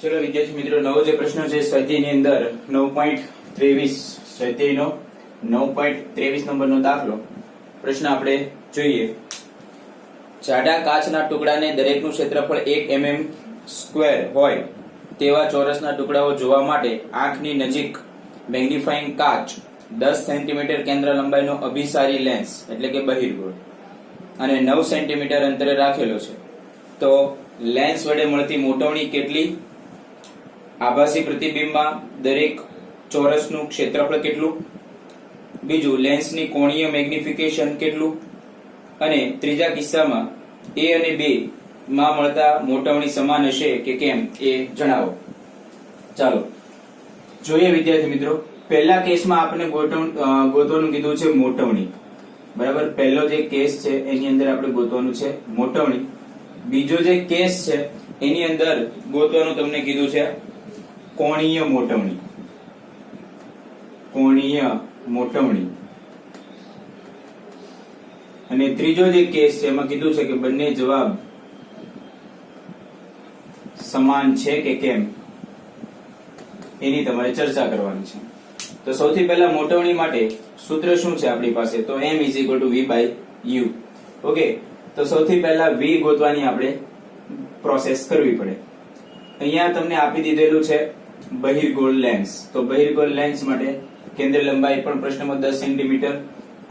ચલો વિદ્યાર્થી મિત્રો, નવો જે પ્રશ્ન છે સ્વાધ્યાયની અંદર 9.23 સ્વાધ્યાયનો 9.23 નંબરનો દાખલો પ્રશ્ન આપણે જોઈએ. જાડા કાચના ટુકડાને દરેકનું ક્ષેત્રફળ 1 mm સ્ક્વેર હોય તેવા ચોરસના ટુકડાઓ જોવા માટે આંખની નજીક મેગ્નિફાઇંગ કાચ 10 સેન્ટીમીટર કેન્દ્ર લંબાઈનો અભિસારી લેન્સ એટલે કે બહિર્ગોળ અને 9 સેન્ટીમીટર અંતરે રાખેલો છે. તો લેન્સ વડે મળતી મોટવણી કેટલી? આભાસી પ્રતિબિંબમાં દરેક ચોરસનું ક્ષેત્રફળ કેટલું? બીજું, લેન્સની કોણીય મેગ્નિફિકેશન કેટલું? અને ત્રીજા કિસ્સામાં A અને B માં મળતા મોટવણી સમાન હશે કે કેમ એ જણાવો. ચાલો જોઈએ વિદ્યાર્થી મિત્રો. પહેલા કેસમાં આપણે ગોતવાનું કીધું છે મોટવણી, બરાબર. પહેલો જે કેસ છે એની અંદર આપણે ગોતવાનું છે મોટવણી. બીજો જે કેસ છે એની અંદર ગોતવાનું તમને કીધું છે કોણીય મોટવણી. કોણીય મોટવણી. અને ત્રીજો જે કેસ છે એમાં કીધું છે કે બંને જવાબ સમાન છે કે કેમ એની તમારે ચર્ચા કરવાની છે. તો સૌથી પહેલા મોટવણી માટે સૂત્ર શું છે આપણી પાસે? તો m = v/u. ઓકે, તો સૌથી પહેલા v ગોતવાની આપણે પ્રોસેસ કરવી પડે. અહીંયા તમને આપી દીધેલું છે બહિર્ગોળ લેન્સ. તો બહિર્ગોળ લેન્સ માટે કેન્દ્ર લંબાઈ પણ પ્રશ્નમાં 10 સેન્ટીમીટર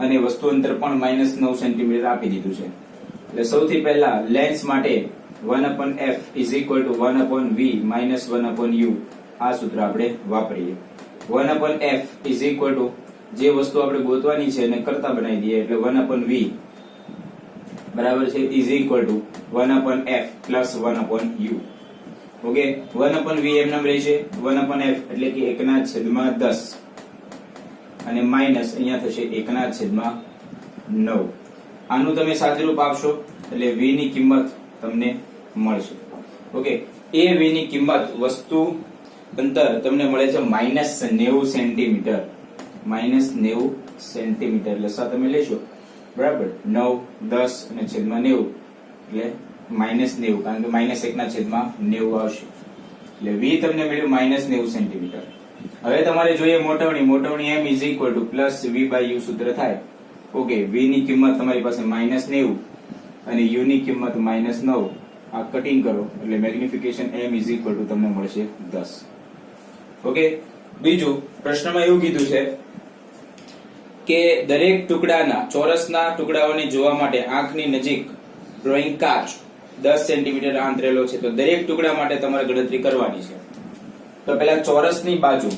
અને વસ્તુ અંતર પણ -9 સેન્ટીમીટર આપી દીધું છે. એટલે સૌથી પહેલા લેન્સ માટે 1/f = 1/v - 1/u આ સૂત્ર આપણે વાપરીએ. 1/f = જે વસ્તુ આપણે ગોતવાની છે એને કરતા બનાવી દઈએ એટલે 1/v બરાબર છે = 1/f + 1/u. ઓકે, 1/v એમ નામ રહેશે. 1/f એટલે કે 1/10 અને માઈનસ અહીંયા થશે 1/9. આનું તમે સાદુરૂપ આપશો એટલે v ની કિંમત તમને મળશે. ઓકે, એ v ની કિંમત વસ્તુ અંતર તમને મળે છે -90 સેન્ટીમીટર. -90 સેન્ટીમીટર એટલે સા તમે લેશો, બરાબર. 9, 10 અને છેદમાં 90 એટલે -90, કારણ કે -1/90 આવશે. એટલે v તમને મળ્યું -90 સેન્ટીમીટર. હવે તમારે જોઈએ મોટવણી. મોટવણી m = +v/u સૂત્ર થાય. ઓકે, v ની કિંમત તમારી પાસે -90 અને u ની કિંમત -9. આ કટિંગ કરો એટલે મેગ્નિફિકેશન m = તમને મળશે 10. ઓકે, બીજું પ્રશ્નમાં એવું કીધું છે કે દરેક ટુકડાના ચોરસના ટુકડાઓને જોવા માટે આંખની નજીક ડ્રોઈંગ કાચ 10 સેન્ટીમીટર આંતરેલો છે. તો દરેક ટુકડા માટે તમારે ગણતરી કરવાની છે. તો પહેલા ચોરસની બાજુ,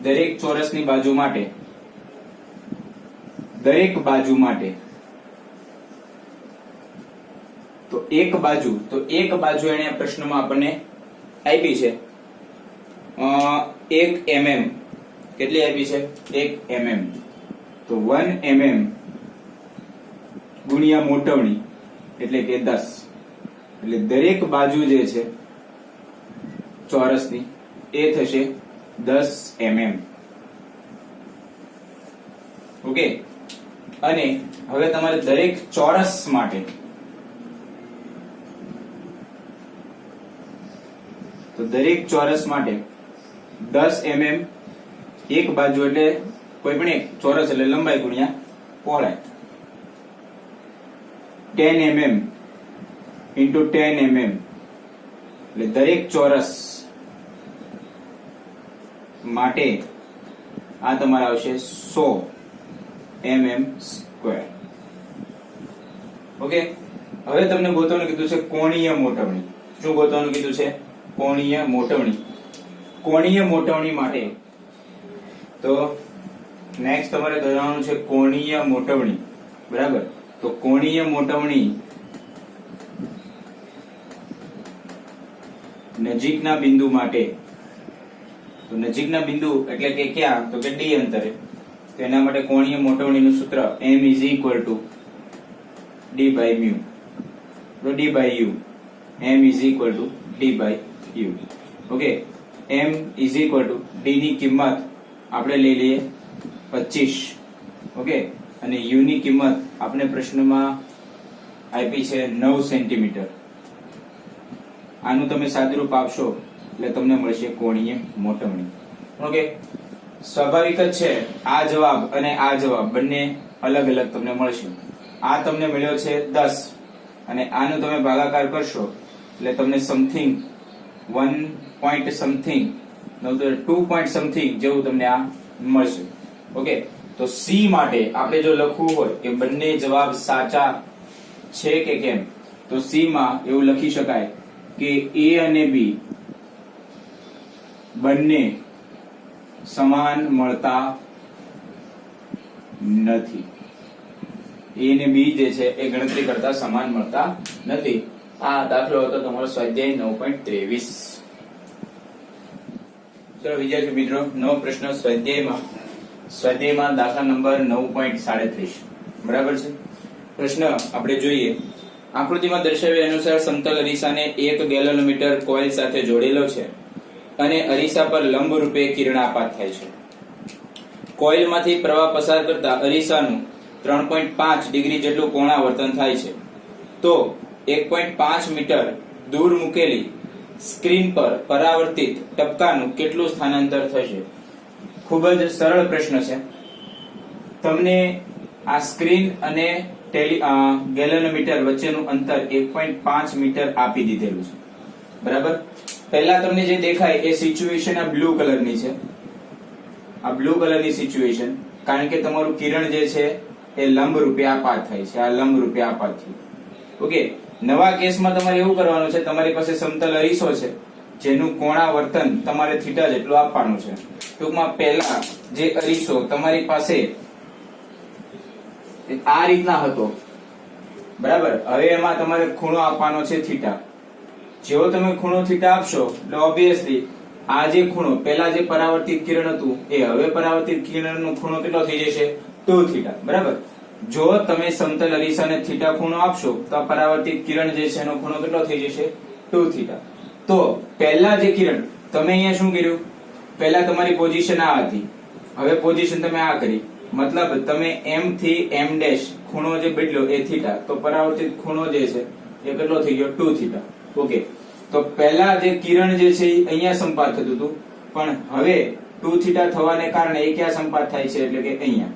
દરેક ચોરસની બાજુ માટે, દરેક બાજુ માટે તો એક બાજુ એને પ્રશ્નમાં આપણને આપી છે 1 mm. કેટલી આપી છે? 1 mm. તો 1 mm ગુણ્યા મોટવણી એટલે કે 10. એટલે દરેક બાજુ જે છે ચોરસની એ થશે 10 mm. ઓકે, અને હવે તમારે દરેક ચોરસ માટે, તો દરેક ચોરસ માટે 10 mm એક બાજુ એટલે કોઈ પણ એક ચોરસ એટલે લંબાઈ ગુણ્યા પહોળાઈ. 10 mm × 10 mm એટલે દરેક ચોરસ માટે આ તમારે આવશે 100 mm². ઓકે, હવે તમને ગોતવાનું કીધું છે કોણીય મોટવણી. શું ગોતવાનું કીધું છે? કોણીય મોટવણી. કોણીય મોટવણી માટે તો નેક્સ્ટ તમારે ગણવાનું છે કોણીય મોટવણી, બરાબર. તો કોણીય મોટવણી નજીકના બિંદુ માટે, તો નજીકના બિંદુ એટલે કે ક્યાં? તો કે d અંતરે. તો એના માટે કોણીય મોટવણીનું સૂત્ર m = d/μ. તો d/u, m = d/u. Okay, m = d ની કિંમત આપણે લઈ લઈએ 25. ઓકે, અને u ની કિંમત આપણે પ્રશ્નમાં આપી છે 9 સેન્ટીમીટર. આનું તમે સાદુરૂપ આપશો એટલે તમને મળશે કોણીય મોટવણી. ઓકે, સ્વાભાવિક જ છે આ જવાબ અને આ જવાબ બંને અલગ અલગ તમને મળશે. આ તમને મળ્યો છે 10 અને આનું તમે ભાગાકાર કરશો એટલે તમને something 1 point something 2 point something જેવું તમને આ મળશે. ઓકે, તો સી માટે આપણે જો લખવું હોય કે બંને જવાબ સાચા છે કે કેમ, તો સી માં એવું લખી શકાય કે એ અને બી બંને સમાન મળતા નથી. એ અને બી જે છે એ ગણતરી કરતા સમાન મળતા નથી. આ દાખલો હતો તમારો સ્વાધ્યાય 9.23. ચલો વિદ્યાર્થી મિત્રો, નવો પ્રશ્ન સ્વાધ્યાયમાં દાખલા નંબર 9.37. બરાબર છે. પ્રશ્ન આપણે જોઈએ. આકૃતિમાં દર્શાવ્યા અનુસાર સમતલ અરીસાને 1 ગેલોનોમીટર કોઇલ સાથે જોડેલો છે અને અરીસા પર લંબ રૂપે કિરણાપાત થાય છે. કોઇલમાંથી પ્રવાહ પસાર કરતા અરીસાનું 3.5 ડિગ્રી જેટલું કોણાવર્તન થાય છે. તો 1.5 મીટર દૂર મૂકેલી સ્ક્રીન પર પરાવર્તિત ટપકાનું કેટલું સ્થાનાંતર થશે? ખૂબ જ સરળ પ્રશ્ન છે. તમને આ સ્ક્રીન અને ગેલોનોમીટર વચ્ચેનું અંતર 1.5 મીટર આપી દીધેલું છે. બરાબર. પહેલા તમને જે દેખાય એ સિચ્યુએશન આ બ્લુ કલરની છે. આ બ્લુ કલરની સિચ્યુએશન, કારણ કે તમારું કિરણ જે છે એ લંબ રૂપે આપાત થાય છે. આ લંબ રૂપે આપાત થયું. ઓકે, નવા કેસમાં તમારે એવું કરવાનું છે, તમારી પાસે સમતલ અરીસો છે જેનું કોણાવર્તન તમારે થીટા જેટલું આપવાનું છે. ટૂંકમાં પહેલા જે અરીસો તમારી પાસે આ રીતના હતો, બરાબર, હવે એમાં તમારે ખૂણો આપવાનો છે થીટા. જેવો તમે ખૂણો થીટા આપશો એટલે ઓબ્વિયસલી આ જે ખૂણો પહેલા જે પરાવર્તિત કિરણ હતું એ હવે પરાવર્તિત કિરણનો ખૂણો કેટલો થઈ જશે? 2 થીટા. બરાબર. જો તમે સમતલ અરીસાને થીટા ખૂણો આપશો તો આ પરાવર્તિત કિરણ જે છે એનો ખૂણો કેટલો થઈ જશે? 2 થીટા. તો પહેલા જે કિરણ તમે અહીંયા શું કર્યું? પહેલા તમારી પોઝિશન આ હતી, હવે પોઝિશન તમે આ કરી. મતલબ તમે m થી m ડેશ ખૂણો જે બદલ્યો એ થીટા, તો પરાવર્તિત ખૂણો જે છે એ કેટલો થઈ ગયો? 2 થીટા. ઓકે, તો પહેલા જે કિરણ જે છે અહીંયા સંપાત થતું હતું, પણ હવે 2 થીટા થવાને કારણે એ ક્યાં સંપાત થાય છે? એટલે કે અહીંયા.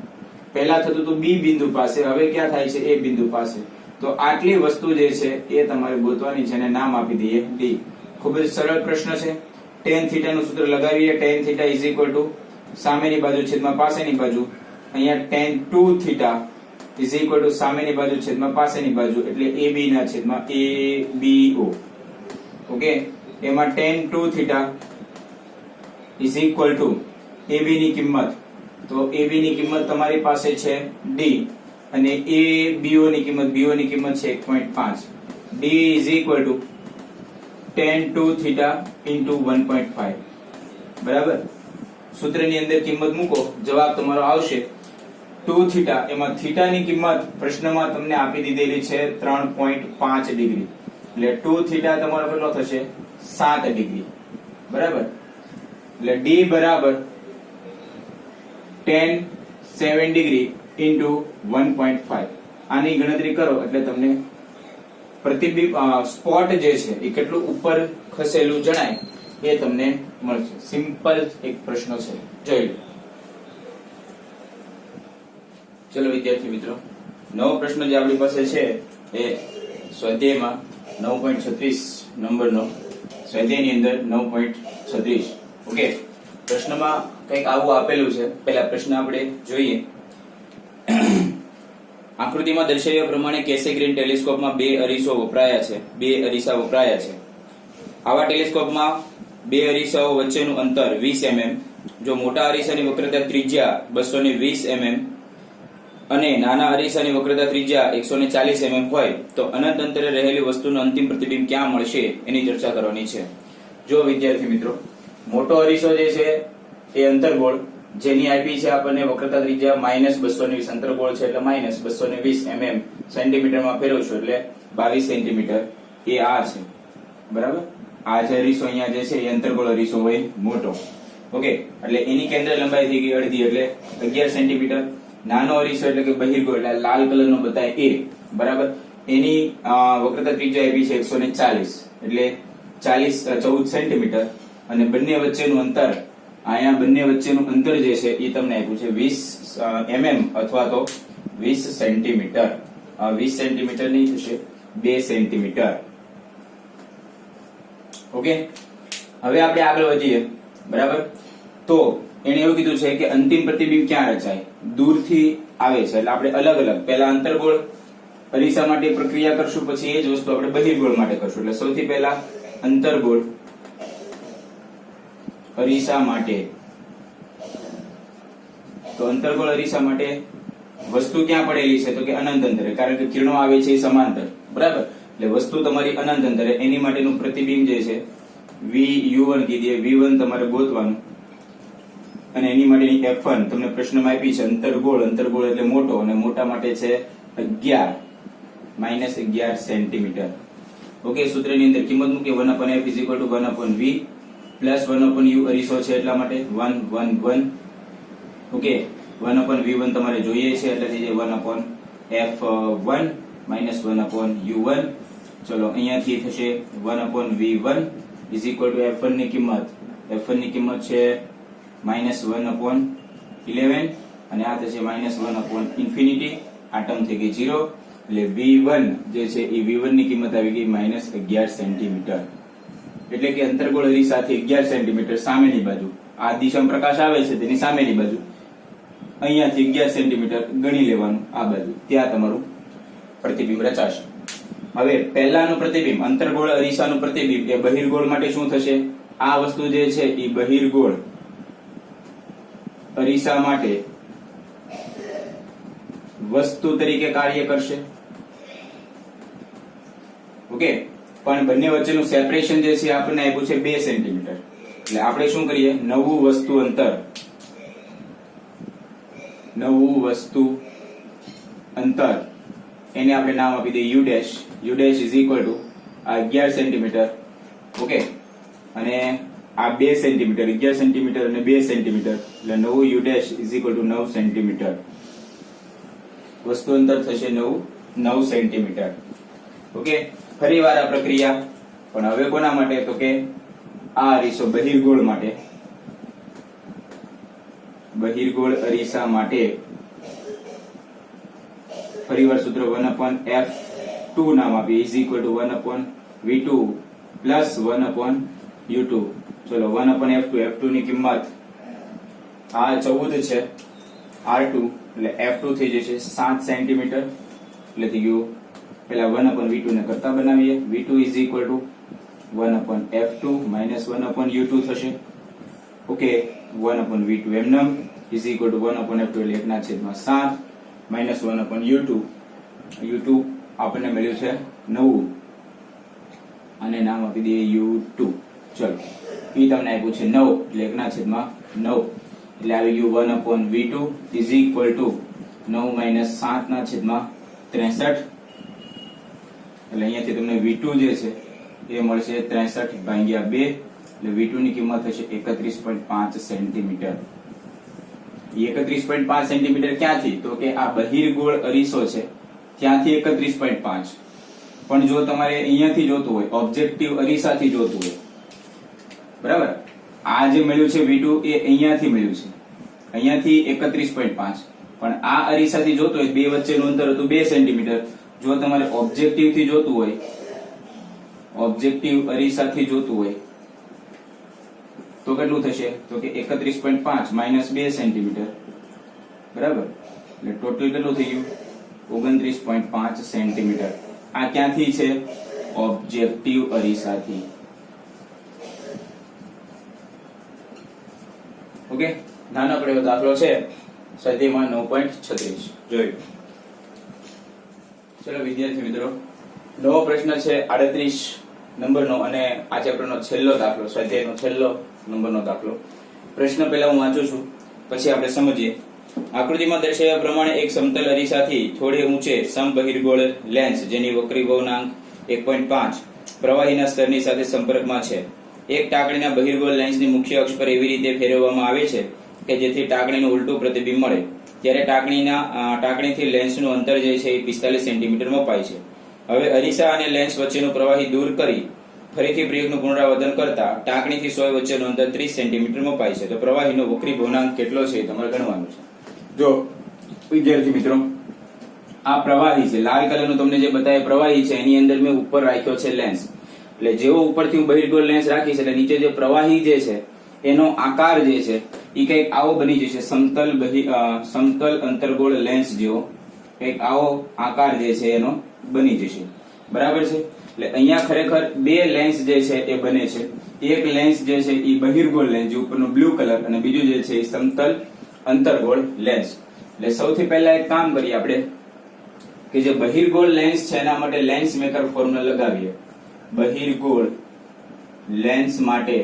પહેલા થતું હતું બી બિંદુ પાસે, હવે ક્યાં થાય છે? એ બિંદુ પાસે. તો આટલી વસ્તુ જે છે એ તમારે ગોતવાની છે અને નામ આપી દઈએ ડી. ખૂબ જ સરળ પ્રશ્ન છે. tan થીટા નું સૂત્ર લગાવીએ. tan theta is equal to સામેની બાજુ છેદમાં પાસેની બાજુ. અહીંયા tan 2 theta is equal to સામેની બાજુ છેદમાં પાસેની બાજુ, એટલે AB ના છેદમાં ABO. ઓકે, એમાં tan 2 theta is equal to AB ની કિંમત, તો AB ની કિંમત તમારી પાસે છે D અને BO ની કિંમત છે 1.5. D is equal to tan 2 theta into 1.5. બરાબર. સૂત્રની અંદર કિંમત મૂકો, જવાબ તમારો આવશે 2 થીટા. એમાં થીટાની કિંમત પ્રશ્નમાં તમને આપી દીધેલી છે 3.5 ડિગ્રી, એટલે 2 થીટા તમારો કેટલો થશે? 7 ડિગ્રી. બરાબર. એટલે D બરાબર tan 7 ડિગ્રી ઇન્ટુ 1.5. આની ગણતરી કરો એટલે તમને પ્રતિબિંબ સ્પોટ જે છે એ કેટલું ઉપર ખસેલું જણાય એ તમને મળશે. સિમ્પલ એક પ્રશ્ન છે, જોઈ લો. ચલો વિદ્યાર્થી મિત્રો, નવો પ્રશ્ન જે આપણી પાસે છે એ સ્વાધ્યાયમાં 9.36 નંબરનો, સ્વાધ્યાયની અંદર 9.36. ઓકે, પ્રશ્નમાં કંઈક આવું આપેલું છે. પહેલા પ્રશ્ન આપણે જોઈએ. આકૃતિમાં દર્શાવ્યા પ્રમાણે કેસેગ્રીન ટેલિસ્કોપમાં 2 અરીસા વપરાયા છે. આવા ટેલિસ્કોપમાં 2 અરીસાઓ વચ્ચેનું અંતર 20 mm. જો મોટા અરીસાની વક્રતા ત્રિજ્યા 220 mm અને નાના અરીસાની વક્રતા ત્રિજ્યા 140 mm હોય તો અનંત અંતરે રહેલી વસ્તુનું અંતિમ પ્રતિબિંબ ક્યાં મળશે એની ચર્ચા કરવાની છે. જો વિદ્યાર્થી મિત્રો, મોટો અરીસો જે છે એ અંતર્ગોળ, જેની આપી છે આપણને વક્રતા ત્રિજ્યા -220, અંતર્ગોળ છે એટલે -220 mm સેન્ટીમીટરમાં ફેરવશું એટલે 22 સેન્ટીમીટર એ આ છે. બરાબર. આ જે અરીસો અહીંયા જે છે એ અંતર્ગોળ અરીસો હોય મોટો. ઓકે, એટલે એની કેન્દ્ર લંબાઈ થઈ ગઈ અડધી એટલે 11 સેન્ટીમીટર. નાનો અરીસો એટલે કે બહિર્ગોળ, એટલે લાલ કલરનો બતાય એ. બરાબર. એની વક્રતા ત્રિજ્યા આપી છે 140 એટલે 14 સેન્ટીમીટર અને બંને વચ્ચેનું અંતર અહીંયા બંને વચ્ચેનું અંતર જે છે એ તમને આપ્યું છે 20 mm અથવા તો 20 સેન્ટીમીટર. 20 સેન્ટીમીટર નહીં થશે 2 સેન્ટીમીટર. ઓકે, હવે આપણે આગળ વધીએ. બરાબર, તો એને એવું કીધું છે કે અંતિમ પ્રતિબિંબ ક્યાં રચાય? દૂરથી આવે છે એટલે આપણે અલગ અલગ પહેલા અંતર્ગોળ અરીસા માટે પ્રક્રિયા કરશું, પછી એ જ વસ્તુ આપણે બહિર્ગોળ માટે કરશું. એટલે સૌથી પહેલા અંતર્ગોળ અરીસા માટે. તો અંતર્ગોળ અરીસા માટે વસ્તુ ક્યાં પડેલી છે? તો કે અનંત અંતરે, કારણ કે કિરણો આવે છે એ સમાંતર. બરાબર, એટલે વસ્તુ તમારી અનંત અંતરે, એની માટેનું પ્રતિબિંબ જે છે VU1 કીધીએ. V1 તમારે ગોતવાનું અને એની માટેની F1 તમને પ્રશ્નમાં આપી છે. અંતર્ગોળ, અંતર્ગોળ એટલે મોટો, અને મોટા માટે છે 11 સેન્ટીમીટર. ઓકે, સૂત્રની અંદર કિંમત મૂકી 1/f = 1/v પ્લસ 1/u અરીસો છે એટલા માટે 1 1 1. ઓકે, 1/v1 તમારે જોઈએ છે એટલે થઈ જાય 1/f1 minus 1/u1. ચલો, અહીંયાથી થશે 1/v1 = f1 ની કિંમત. f1 ની કિંમત છે -1/11 અને આ થશે -1/∞. આ ટર્મ થઈ ગઈ 0. એટલે v1 જે છે એ v1 ની કિંમત આવી ગઈ -11 સેન્ટીમીટર. એટલે કે અંતર્ગોળ અરીસાથી 11 સેન્ટીમીટર સામેની બાજુ, આ દિશામાં પ્રકાશ આવે છે તેની સામેની બાજુ, અહીંયાથી 11 સેન્ટીમીટર ગણી લેવાનું આ બાજુ, ત્યાં તમારું પ્રતિબિંબ રચાશે. હવે પહેલાનું પ્રતિબિંબ, અંતર્ગોળ અરીસાનું પ્રતિબિંબ એ બહિર્ગોળ માટે શું થશે? આ વસ્તુ જે છે એ બહિર્ગોળ અરીસા માટે વસ્તુ તરીકે કાર્ય કરશે. ઓકે, પણ બંને વચ્ચેનું સેપરેશન જે છે આપણને આપ્યું છે 2 સેન્ટીમીટર. એટલે આપણે શું કરીએ? નવું વસ્તુ અંતર એને આપણે નામ આપી દઈએ u'. u' = 11 centimetre. ઓકે, અને આ 2 સેન્ટીમીટર, 11 સેન્ટીમીટર અને 2 સેન્ટીમીટર એટલે નવું u' = 9 સેન્ટીમીટર. વસ્તુ અંતર થશે 9 સેન્ટીમીટર. ઓકે, ફરી વાર આ પ્રક્રિયા, પણ હવે કોના માટે? તો કે આ અરીસો બહિર્ગોળ માટે, બહિર્ગોળ અરીસા માટે ફરીવાર સૂત્ર 1/f2 નામ આપીએ = 1/v2 પ્લસ 1/u2. ચલો, 1/f2, f2 ની કિંમત આ 14 છે, r2 એટલે f2 થઈ જશે 7 સેન્ટીમીટર. એટલે થઈ ગયું, પેલા 1/v2 ને કરતા બનાવીએ. v2 = 1/f2 minus 1/u2 થશે. ઓકે, 1/v2 એમનેમ = 1/f2 એટલે 1/7 minus 1/u2. u2 આપણને મળ્યું છે 9 અને નામ આપી દઈએ u2. ચલો, એ તમને આપ્યું છે 9 એટલે 1/9 એટલે આવી ગયું 1/v2 = 9 - 7/63. એટલે અહીંયાથી તમને v2 જે છે એ મળશે 63/2. એટલે v2 ની કિંમત થશે 31.5 સેન્ટીમીટર. 31.5 સેન્ટીમીટર ક્યાંથી? તો કે આ બહિર્ગોળ અરીસો છે ત્યાંથી 31.5. પણ જો તમારે અહીંયાથી જોતું હોય, ઓબ્જેક્ટિવ અરીસાથી જોતું હોય, બરાબર, આ જે મળ્યું છે v2 એ અહીંયાથી મળ્યું છે, અહીંયાથી 31.5. પણ આ અરીસાથી જોતું હોય, બે વચ્ચેનું અંતર હતું 2 સેન્ટીમીટર. જો તમારે ઓબ્જેક્ટિવ થી જોતું હોય, ઓબ્જેક્ટિવ અરીસાથી જોતું હોય તો કેટલું થશે? તો કે 31.5 - 2 સેન્ટીમીટર. બરાબર, એટલે ટોટલ કેટલું થઈ ગયું? 29.5 સેન્ટીમીટર. આ ક્યાંથી છે? ઓબ્જેક્ટિવ અરીસાથી. ઓકે, નાનકડો એવો દાખલો છે, સ્વાધ્યાયમાં 9.36 જોયું. ચલો વિદ્યાર્થી મિત્રો, નવો પ્રશ્ન છે 38 નંબરનો અને આ ચેપ્ટરનો છેલ્લો દાખલો, સ્વાધ્યાયનો છેલ્લો નંબરનો દાખલો. પ્રશ્ન પહેલા હું વાંચું છું, પછી આપણે સમજીએ. આકૃતિમાં દર્શાવ્યા પ્રમાણે એક સમતલ અરીસાથી થોડે ઊંચે સમબહિર્ગોળ લેન્સ જેની વક્રી ભવનાંક 1.5 પ્રવાહીના સ્તરની સાથે સંપર્કમાં છે. એક ટાંકણીના બહિર્ગોળ લેન્સની મુખ્ય અક્ષ પર એવી રીતે ફેરવવામાં આવે છે કે જેથી ટાંકણીનું ઉલટું પ્રતિબિંબ મળે. ત્યારે ટાંકણીથી લેન્સનું અંતર જે છે એ 45 સેન્ટીમીટર મપાય છે. હવે અરીસા અને લેન્સ વચ્ચેનું પ્રવાહી દૂર કરી ફરીથી પ્રયોગનું પુનરાવર્તન કરતા ટાંકણીથી સોય વચ્ચેનું અંતર 30 સેન્ટીમીટર મપાય છે. તો પ્રવાહીનો વક્રી ભવનાંક કેટલો છે એ તમારે ગણવાનું છે. જો વિદ્યાર્થી મિત્રો, આ પ્રવાહી છે, લાલ કલરનું તમને જે બતાવે પ્રવાહી છે, એની અંદર મેં ઉપર રાખ્યો છે લેન્સ. એટલે જેવો ઉપરથી હું બહિર્ગોળ લેન્સ રાખીશ એટલે નીચે જે પ્રવાહી જે છે એનો આકાર જે છે એ કંઈક આવો બની જશે, સમતલ અંતર્ગોળ લેન્સ જેવો કંઈક આવો આકાર જે છે એનો બની જશે. બરાબર છે. એટલે અહીંયા ખરેખર બે લેન્સ જે છે એ બને છે. એક લેન્સ જે છે એ બહિર્ગોળ લેન્સ જે ઉપરનો બ્લુ કલર, અને બીજું જે છે એ સમતલ અંતર્ગોળ લેન્સ. એટલે સૌથી પહેલા એક કામ કરીએ આપણે કે જે બહિર્ગોળ લેન્સ છે એના માટે લેન્સ મેકર ફોર્મ્યુલા લગાવીએ. બહિર્ગોળ લેન્સ માટે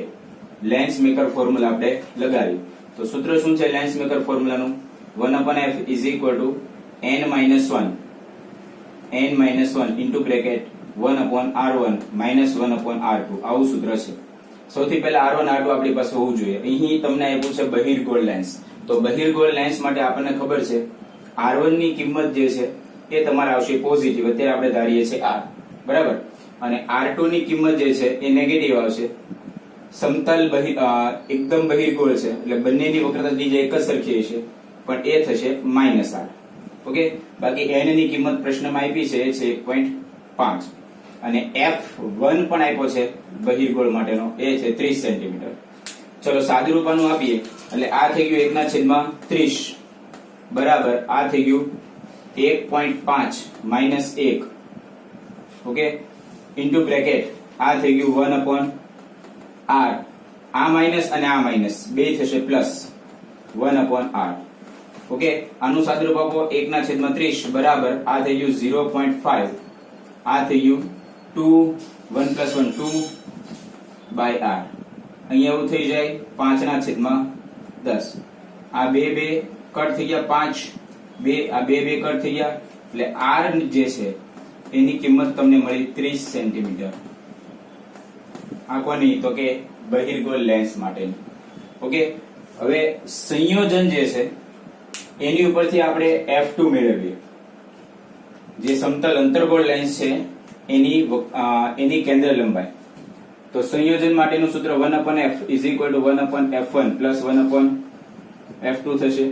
લેન્સ મેકર ફોર્મ્યુલા આપણે લગાવીએ. તો સૂત્ર શું છે લેન્સ મેકર ફોર્મ્યુલાનું? 1/f is equal to n-1 into bracket 1/r1 minus 1/r2. આવું સૂત્ર છે. સૌથી પહેલા r1 r2 આપણી પાસે હોવું જોઈએ. અહીં તમને આપ્યું છે બહિર્ગોળ લેન્સ. તો બહિર્ગોળ લેન્સ માટે આપણને ખબર છે r1 ની કિંમત જે છે એ તમારે આવશે પોઝિટિવ. અત્યારે આપણે ધારીએ છીએ r, બરાબર. અને r2 ની કિંમત જે છે એ નેગેટિવ આવશે. સમતલ એકદમ બહિર્ગોળ છે એટલે બંનેની વક્રતા ત્રિજ્યા એક જ સરખી છે, પણ એ થશે -r. ઓકે. બાકી n ની કિંમત પ્રશ્નમાં આપી છે એ છે 1.5 અને f1 પણ આપ્યો છે બહિર્ગોળ માટેનો, એ છે 30 સેન્ટીમીટર. ચલો સાદુરૂપાનું આપીએ એટલે આ થઈ ગયું 1/30 બરાબર આ થઈ ગયું 1.5 -1, ઓકે, ઇન્ટુ બ્રેકેટ આ થઈ ગયું 1/r. આ માઇનસ અને આ માઇનસ બે થશે પ્લસ 1/r. ઓકે. આનું સાદુરૂપ આપો 1/30 બરાબર આ થઈ ગયું 0.5, આ થઈ ગયું 2, 1 + 1 2/r. અહીંયા એવું થઈ જાય 5/10. આ બે કટ થઈ ગયા 5, આ બે કટ થઈ ગયા એટલે r જે છે એની કિંમત તમને મળી 30 સેન્ટીમીટર. આ કોની? તો કે બહિર્ગોળ લેન્સ માટેની. ઓકે. હવે સંયોજન જે છે એની ઉપરથી આપણે f2 મેળવીએ. જે સમતલ અંતર્ગોળ લેન્સ છે એની કેન્દ્ર લંબાઈ. તો સંયોજન માટેનું સૂત્ર 1/f is equal to 1/f1 plus 1/f2 થશે.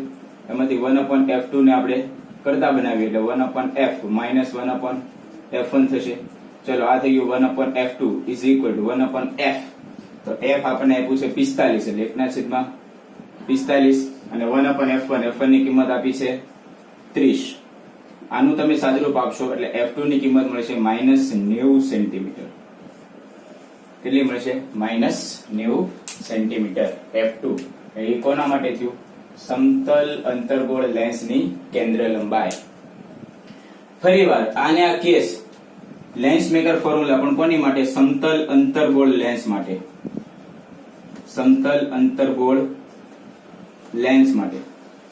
એમાંથી 1/f2 ને આપણે કરતા બનાવીએ એટલે 1/f minus 1/f1 થશે. ચલો આ થઈ ગયું 1/f2 is equal to 1/f. તો f આપણને આપ્યું છે 45 એટલે 1/45 અને 1/f1, f1 ની કિંમત આપી છે 30. આનું તમે સાદુરૂપ આપશો એટલે f2 ની કિંમત મળશે -90 સેન્ટીમીટર. કેટલી મળશે? -90 સેન્ટીમીટર f2. એ કોના માટે થયું? સમતલ અંતર્ગોળ લેન્સની કેન્દ્ર લંબાઈ. ફરીવાર આને આ કેસ લેન્સ મેકર ફોર્મ્યુલા પણ કોની માટે? સમતલ અંતર્ગોળ લેન્સ માટે. સમતલ અંતર્ગોળ લેન્સ માટે.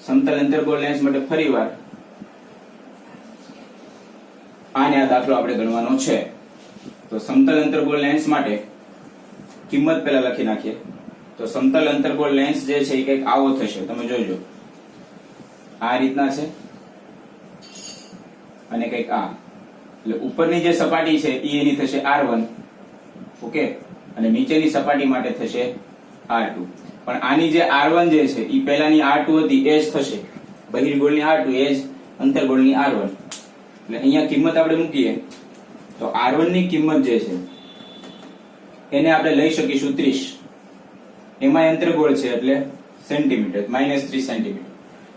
સમતલ અંતર્ગોળ લેન્સ માટે ફરીવાર આને આ દાખલો આપણે ગણવાનો છે. તો સમતલ અંતર્ગોળ લેન્સ માટે કિંમત પહેલા લખી નાખીએ. તો સમતલ અંતર્ગોળ લેન્સ જે છે એ કંઈક આવો થશે. તમે જોજો આ રીતના છે અને કંઈક આ. એટલે ઉપરની જે સપાટી છે એ એની થશે r1, ઓકે, અને નીચેની સપાટી માટે થશે r2. પણ આની જે r1 જે છે એ પહેલાની r2 હતી એ જ થશે. બહિર્ગોળની r2 એ જ અંતર્ગોળની r1. એટલે અહીંયા કિંમત આપણે મૂકીએ તો r1 ની કિંમત જે છે એને આપણે લઈ શકીશું 30. એમાં અંતર્ગોળ છે એટલે સેન્ટીમીટર, -30 સેન્ટીમીટર.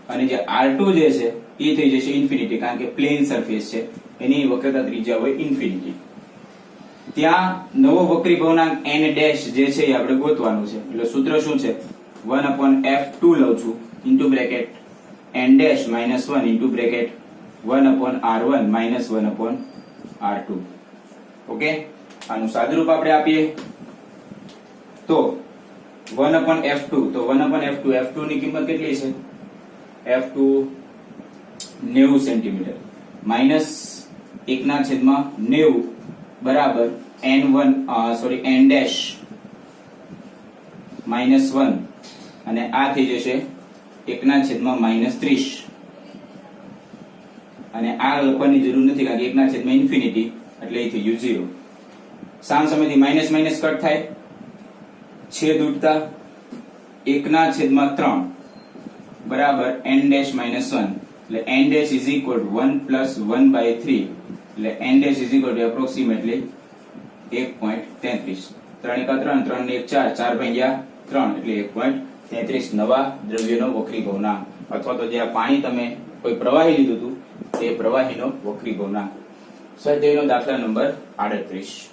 અને જે r2 જે છે એ થઈ જશે ઇન્ફિનિટી, કારણ કે પ્લેન સરફેસ છે એની વક્રતા ત્રિજ્યા હોય ઇન્ફિનિટી. ત્યાં નવો વક્રી ભવનાંક n ડેશ જે છે એ આપણે ગોતવાનું છે. એટલે સૂત્ર શું છે? 1/f2 લઉં છું into bracket n dash -1 into bracket 1/r1 minus 1/r2. Okay. આનું સાદુરૂપ આપણે આપીએ તો 1/f2. તો 1/f2, f2 ની કિંમત કેટલી છે? f2 90 સેન્ટીમીટર માઇનસ 1/90 બરાબર n ડેશ -1 અને આ થઈ જશે 1/30. અને આ લખવાની જરૂર નથી કારણ કે 1/∞ એટલે એ થઈ ગયું 0. સામ સામેથી માઇનસ માઇનસ કટ થાય, છેદ ઉડતા 1/3 બરાબર n ડેશ માઇનસ 1 એટલે n dash is equal to 1 plus 1/3 એટલે n dash is equal to approximately 1.33. 3 × 3 3 ને 1 4 4 ભાગ્યા 3 એટલે 1.33 નવા દ્રવ્યનો વક્રી ભવનાંક અથવા તો જે આ પાણી તમે કોઈ પ્રવાહી લીધું હતું તે પ્રવાહીનો વક્રી ભવનાંક. સ્વાધ્યાયનો દાખલા નંબર 38.